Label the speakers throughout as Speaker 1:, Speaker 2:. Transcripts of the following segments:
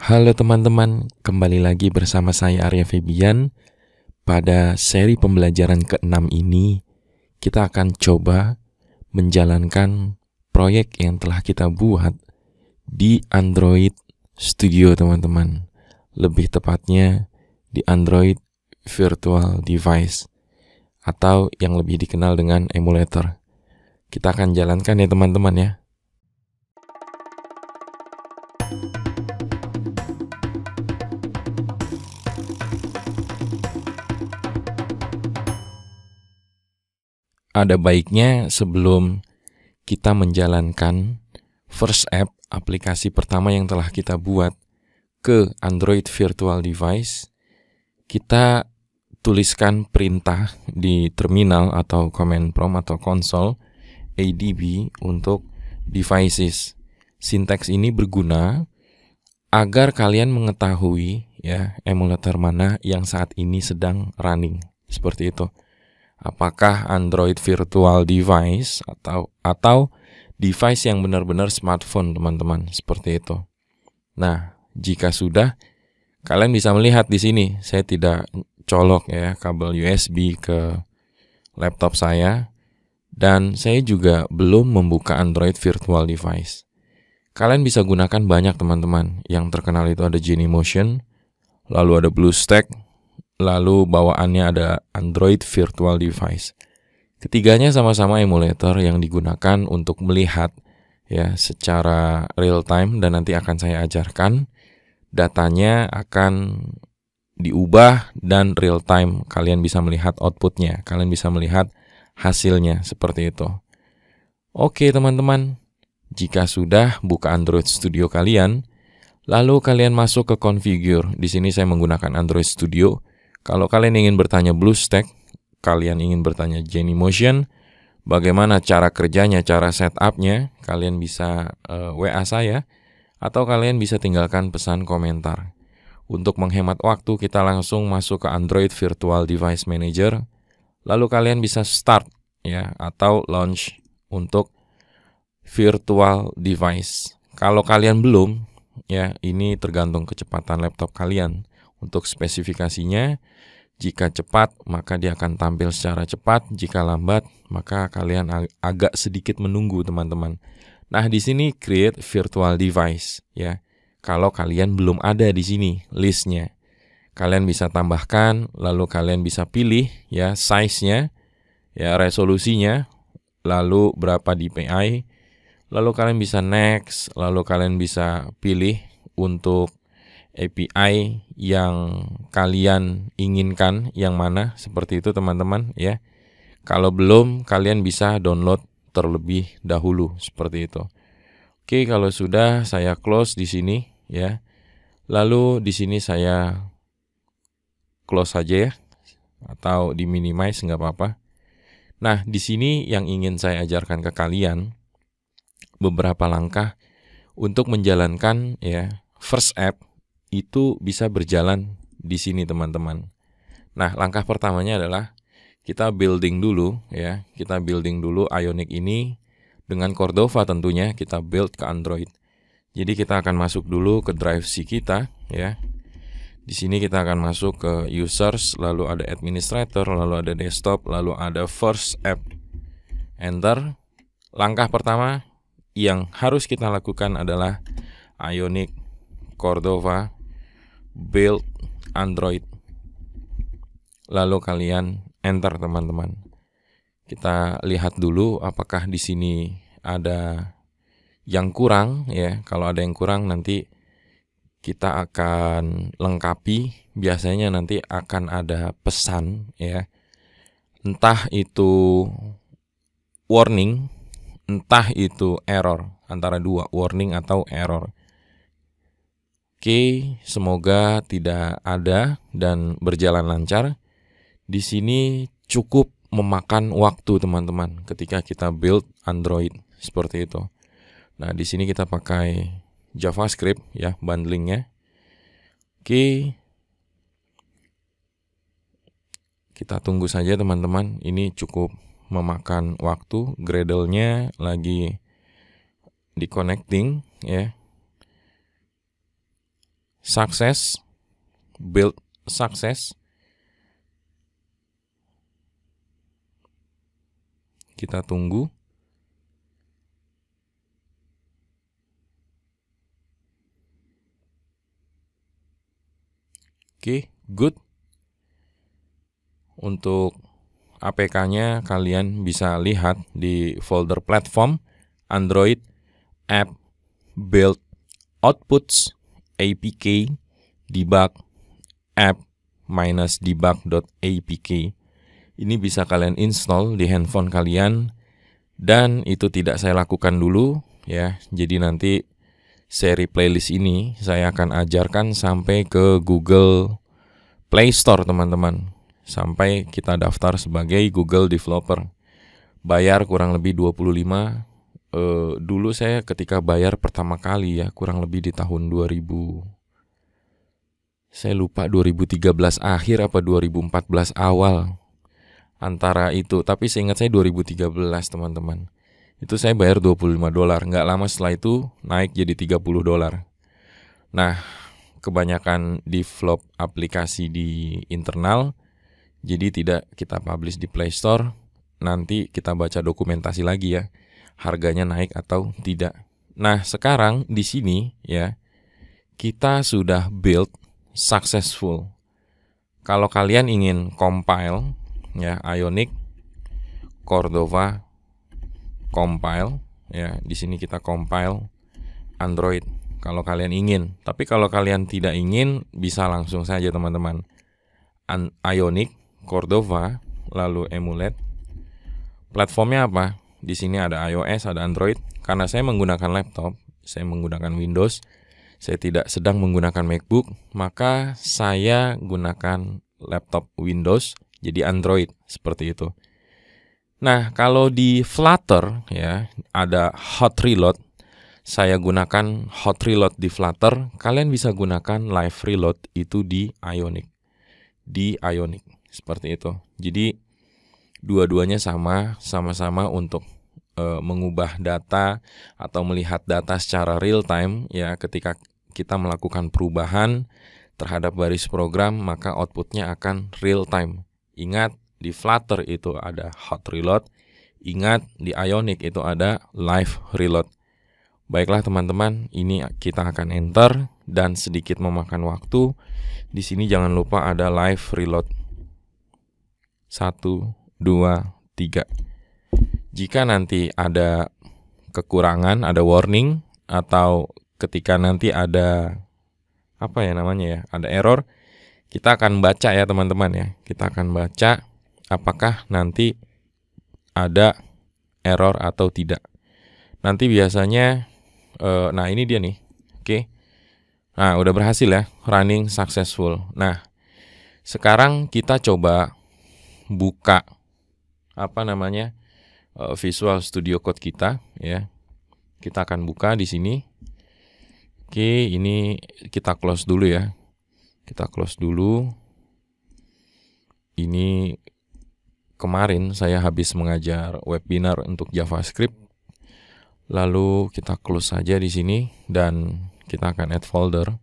Speaker 1: Halo teman-teman, kembali lagi bersama saya Arya Febian. Pada seri pembelajaran ke-6 ini, kita akan coba menjalankan proyek yang telah kita buat di Android Studio teman-teman. Lebih tepatnya di Android Virtual Device atau yang lebih dikenal dengan emulator. Kita akan jalankan ya teman-teman ya. Ada baiknya sebelum kita menjalankan first app, aplikasi pertama yang telah kita buat ke Android Virtual Device, kita tuliskan perintah di terminal atau command prompt atau konsol ADB untuk devices. Sinteks ini berguna agar kalian mengetahui ya emulator mana yang saat ini sedang running. Seperti itu. Apakah Android Virtual Device atau device yang benar-benar smartphone, teman-teman, seperti itu. Nah, jika sudah, kalian bisa melihat di sini, saya tidak colok ya kabel USB ke laptop saya, dan saya juga belum membuka Android Virtual Device. Kalian bisa gunakan banyak, teman-teman. Yang terkenal itu ada Genymotion, lalu ada BlueStack, lalu bawaannya ada Android Virtual Device. Ketiganya sama-sama emulator yang digunakan untuk melihat ya secara real time, dan nanti akan saya ajarkan datanya akan diubah dan real time kalian bisa melihat outputnya, kalian bisa melihat hasilnya seperti itu. Oke teman-teman, jika sudah buka Android Studio kalian, lalu kalian masuk ke configure. Di sini saya menggunakan Android Studio. Kalau kalian ingin bertanya BlueStack, kalian ingin bertanya Genymotion, bagaimana cara kerjanya, cara setupnya, kalian bisa WA saya, atau kalian bisa tinggalkan pesan komentar. Untuk menghemat waktu, kita langsung masuk ke Android Virtual Device Manager, lalu kalian bisa start ya atau launch untuk virtual device. Kalau kalian belum, ya ini tergantung kecepatan laptop kalian. Untuk spesifikasinya, jika cepat, maka dia akan tampil secara cepat. Jika lambat, maka kalian agak sedikit menunggu, teman-teman. Nah, di sini create virtual device, ya. Kalau kalian belum ada di sini listnya, kalian bisa tambahkan, lalu kalian bisa pilih, ya, size-nya, ya, resolusinya, lalu berapa dpi, lalu kalian bisa next, lalu kalian bisa pilih untuk API yang kalian inginkan yang mana, seperti itu teman-teman ya. Kalau belum, kalian bisa download terlebih dahulu seperti itu. Oke, kalau sudah saya close di sini ya. Lalu di sini saya close saja ya, atau di minimize nggak apa-apa. Nah, di sini yang ingin saya ajarkan ke kalian beberapa langkah untuk menjalankan ya first app itu bisa berjalan di sini teman-teman. Nah, langkah pertamanya adalah kita building dulu ya. Kita building dulu Ionic ini dengan Cordova tentunya kita build ke Android. Jadi kita akan masuk dulu ke drive C kita ya. Di sini kita akan masuk ke users, lalu ada administrator, lalu ada desktop, lalu ada first app. Enter. Langkah pertama yang harus kita lakukan adalah Ionic Cordova build Android. Lalu kalian enter teman-teman. Kita lihat dulu apakah di sini ada yang kurang ya. Kalau ada yang kurang nanti kita akan lengkapi. Biasanya nanti akan ada pesan ya. Entah itu warning, entah itu error, antara dua, warning atau error. Oke, semoga tidak ada dan berjalan lancar. Di sini cukup memakan waktu teman-teman ketika kita build Android seperti itu. Nah, di sini kita pakai JavaScript ya bundlingnya. Oke, kita tunggu saja teman-teman. Ini cukup memakan waktu. Gradle-nya lagi di connecting ya. Sukses, build sukses. Kita tunggu. Oke, good. Untuk APK-nya kalian bisa lihat di folder platform Android app build outputs apk debug app -debug.apk. Ini bisa kalian install di handphone kalian, dan itu tidak saya lakukan dulu ya. Jadi nanti seri playlist ini saya akan ajarkan sampai ke Google Play Store, teman-teman. Sampai kita daftar sebagai Google Developer. Bayar kurang lebih 25. Dulu saya ketika bayar pertama kali ya, kurang lebih di tahun 2000. Saya lupa 2013 akhir apa 2014 awal. Antara itu, tapi seingat saya 2013, teman-teman. Itu saya bayar $25. Nggak lama setelah itu naik jadi $30. Nah, kebanyakan develop aplikasi di internal, jadi tidak kita publish di Play Store. Nanti kita baca dokumentasi lagi ya, harganya naik atau tidak. Nah, sekarang di sini ya, kita sudah build successful. Kalau kalian ingin compile ya, Ionic Cordova compile ya, di sini kita compile Android kalau kalian ingin. Tapi kalau kalian tidak ingin, bisa langsung saja, teman-teman. Ionic Cordova lalu emulate. Platformnya apa? Di sini ada iOS, ada Android. Karena saya menggunakan laptop, saya menggunakan Windows, saya tidak sedang menggunakan MacBook, maka saya gunakan laptop Windows, jadi Android, seperti itu. Nah, kalau di Flutter ya, ada hot reload. Saya gunakan hot reload di Flutter. Kalian bisa gunakan live reload itu di Ionic. Seperti itu. Jadi dua-duanya sama-sama untuk mengubah data atau melihat data secara real time ya. Ketika kita melakukan perubahan terhadap baris program, maka outputnya akan real time. Ingat, di Flutter itu ada hot reload. Ingat, di Ionic itu ada live reload. Baiklah, teman-teman, ini kita akan enter dan sedikit memakan waktu. Di sini jangan lupa ada live reload. 1, 2, 3. Jika nanti ada kekurangan, ada warning, atau ketika nanti ada ada error, kita akan baca ya, teman-teman ya. Kita akan baca apakah nanti ada error atau tidak. Nanti biasanya nah ini dia nih. Oke. Nah, udah berhasil ya, running successful. Nah, sekarang kita coba buka Visual Studio Code kita ya. Kita akan buka di sini. Oke, ini kita close dulu ya. Kita close dulu. Ini kemarin saya habis mengajar webinar untuk JavaScript. Lalu kita close saja di sini dan kita akan add folder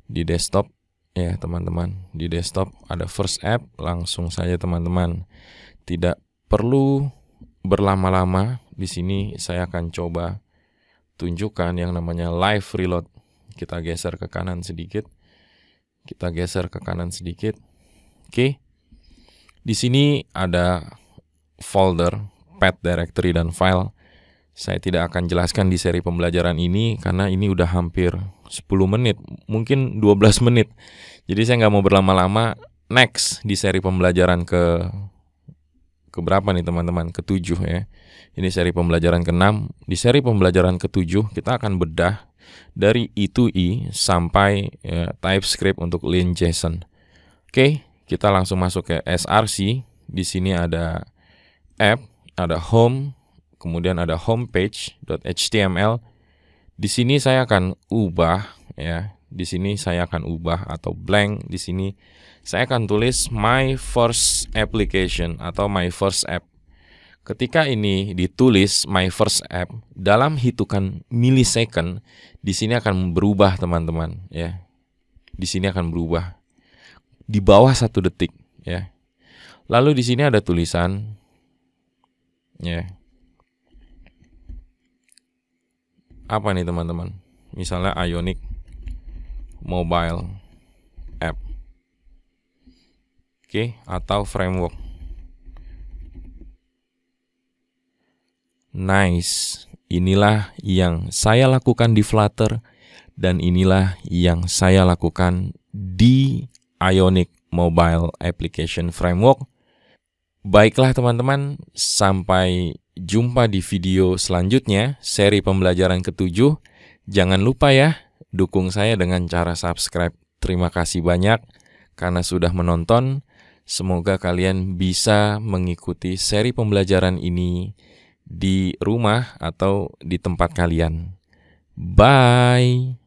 Speaker 1: di desktop ya, teman-teman. Di desktop ada first app, langsung saja, teman-teman. Tidak perlu berlama-lama. Di sini saya akan coba tunjukkan yang namanya live reload. Kita geser ke kanan sedikit. Oke. Di sini ada folder, path directory, dan file. Saya tidak akan jelaskan di seri pembelajaran ini karena ini udah hampir 10 menit, mungkin 12 menit. Jadi saya nggak mau berlama-lama. Next di seri pembelajaran ke berapa nih, teman-teman? Ke-7 ya. Ini seri pembelajaran ke-6. Di seri pembelajaran ke-7 kita akan bedah dari E to E sampai TypeScript untuk lean.json. Oke, kita langsung masuk ke SRC. Di sini ada app, ada home, kemudian ada homepage.html. Di sini saya akan ubah ya. Di sini saya akan ubah atau blank. Di sini saya akan tulis my first application atau my first app. Ketika ini ditulis my first app, dalam hitungan millisecond di sini akan berubah, teman-teman ya. di sini akan berubah di bawah 1 detik ya. Lalu di sini ada tulisan ya. Apa nih teman-teman? Misalnya Ionic Mobile App. Oke, atau framework. Nice. Inilah yang saya lakukan di Flutter dan inilah yang saya lakukan di Ionic Mobile Application Framework. Baiklah teman-teman, sampai jumpa di video selanjutnya, seri pembelajaran ke-7. Jangan lupa ya, dukung saya dengan cara subscribe. Terima kasih banyak karena sudah menonton. Semoga kalian bisa mengikuti seri pembelajaran ini di rumah atau di tempat kalian. Bye!